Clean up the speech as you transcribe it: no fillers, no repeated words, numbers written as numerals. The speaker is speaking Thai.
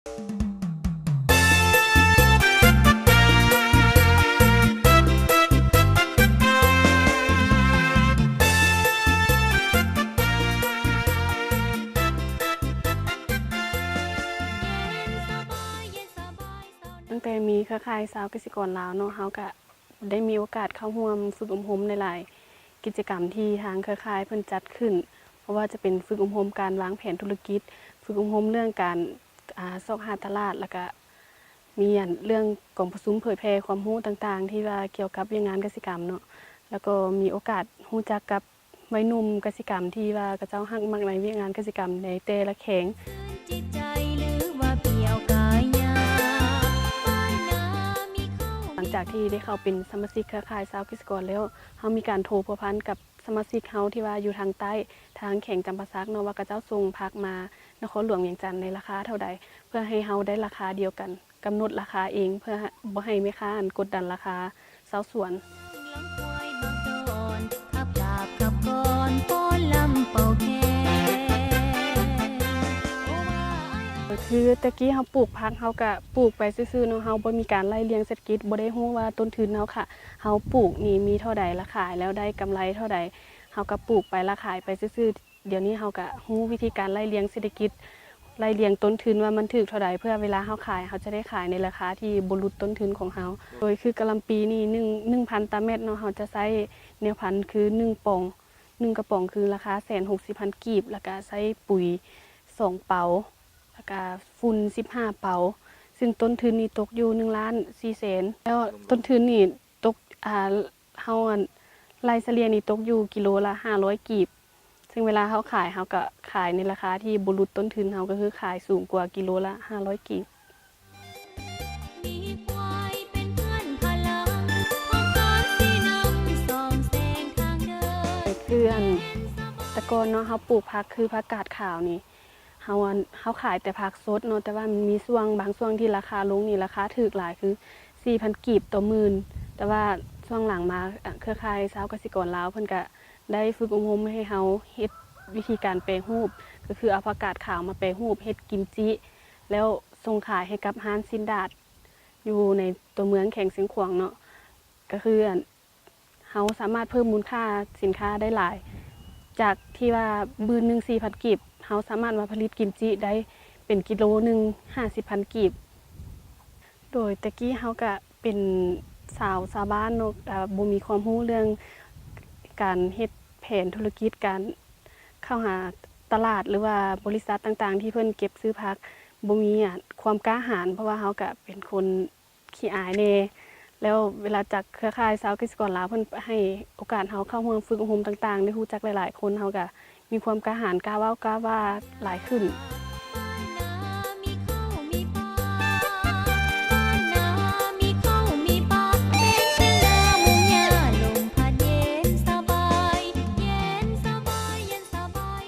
ตั้งแต่มีเครือข่ายสาวเกษตรกรลาวเนาะเฮาก็ได้มีโอกาสเข้าร่วมฝึกอบรมในหลายกิจกรรมที่ทางเครือข่ายเพิ่นจัดขึ้นเพราะว่าจะเป็นฝึกอบรมการวางแผนธุรกิจฝึกอบรมเรื่องการซอกหาตลาดแล้วก็มีเรื่องกล่องประชุมเผยแพร่ความรู้ต่างๆที่ว่าเกี่ยวกับเรื่องงานเกษตรกรรมเนาะแล้วก็มีโอกาสรู้จักกับวัยหนุ่มเกษตรกรรมที่ว่าเขาเจ้าฮักมักในเวียกงานเกษตรกรรมในแต่ละแขง หลังจากที่ได้เข้าเป็นสมาชิกเครือข่ายสาวเกษตรกรแล้วเฮามีการโทรประพันธ์กับสมาชิกเฮาที่ว่าอยู่ทางใต้ทางแข่งจำปาสักเนาะว่าเขาเจ้าส่งผักมานครหลวงเวียงจันทน์ในราคาเท่าใดเพื่อให้เฮาได้ราคาเดียวกันกำหนดราคาเองเพื่อบ่ให้แม่ค้ากดดันราคาชาวสวนคือตะกี้เฮาปลูกผักเฮาก็ปลูกไปซื่อๆเนาะเฮาบ่มีการไล่เลียงเศรษฐกิจบ่ได้ฮู้ว่าต้นทุนเฮาค่ะเฮาปลูกนี่มีเท่าใดราคาแล้วได้กำไรเท่าใดเฮาก็ปลูกไปราคาไปซื่อๆเดี๋ยวนี้เฮาก็ฮู้วิธีการไล่เลียงเศรษฐกิจไล่เลียงต้นทุนว่ามันถูกเท่าใดเพื่อเวลาเฮาขายเฮาจะได้ขายในราคาที่บ่หลุดต้นทุนของเฮาโดยคือกะหล่ำปีนี่1,000 ตารางเมตรเนาะเฮาจะใช้แนวพันธุ์คือ1ป่อง1กระป๋องคือราคา160,000 กีบแล้วก็ใช้ปุ๋ย2เป๋าแล้วก็ฝุ่น15 เป๋าซึ่งต้นทุนนี่ตกอยู่1,400,000แล้วต้นทุนนี่ตกเฮาไร่เฉลี่ยนี่ตกอยู่กิโลละ500 กีบซึ่งเวลาเฮาขายเฮาก็ขายในราคาที่บ่หลุดต้นทุนเฮาก็คือขายสูงกว่ากิโลละ500 กีบคือแต่ก่อนเนาะเฮาปลูกผักคือผักกาดขาวนี่เฮาขายแต่ผักสดเนาะแต่ว่ามันมีช่วงบางช่วงที่ราคาลงนี่ราคาถูกหลายคือ 4,000 กีบต่อมื้อแต่ว่าช่วงหลังมาเครือข่ายชาวเกษตรกรลาวเพิ่นก็ได้ฝึกอบรมให้เฮาเฮ็ดวิธีการแปรรูปก็คือเอาผักกาดขาวมาแปรรูปเฮ็ดกิมจิแล้วส่งขายให้กับร้านซินดาดอยู่ในตัวเมืองแข่งเสียงขวางเนาะก็คือเฮาสามารถเพิ่มมูลค่าสินค้าได้หลายจากที่ว่ามื้อนึง 4,000 กีบเฮาสามารถมาผลิตกิมจิได้เป็นกิโลนึง 50,000 กีบโดยตะกี้เฮาก็เป็นชาวบ้านเนาะบ่มีความรู้เรื่องการเฮ็ดแผนธุรกิจการเข้าหาตลาดหรือว่าบริษัทต่างๆที่เพิ่นเก็บซื้อผักบ่มีความกล้าหาญเพราะว่าเฮาก็เป็นคนขี้อายแน่แล้วเวลาจากเครือข่ายชาวเกษตรกรลาวเพิ่นให้โอกาสเฮาเข้าร่วมฝึกอบรมต่างๆได้รู้จักหลายๆคนเฮาก็มีความกล้าหาญกล้าเว้ากล้าว่าหลายขึ้น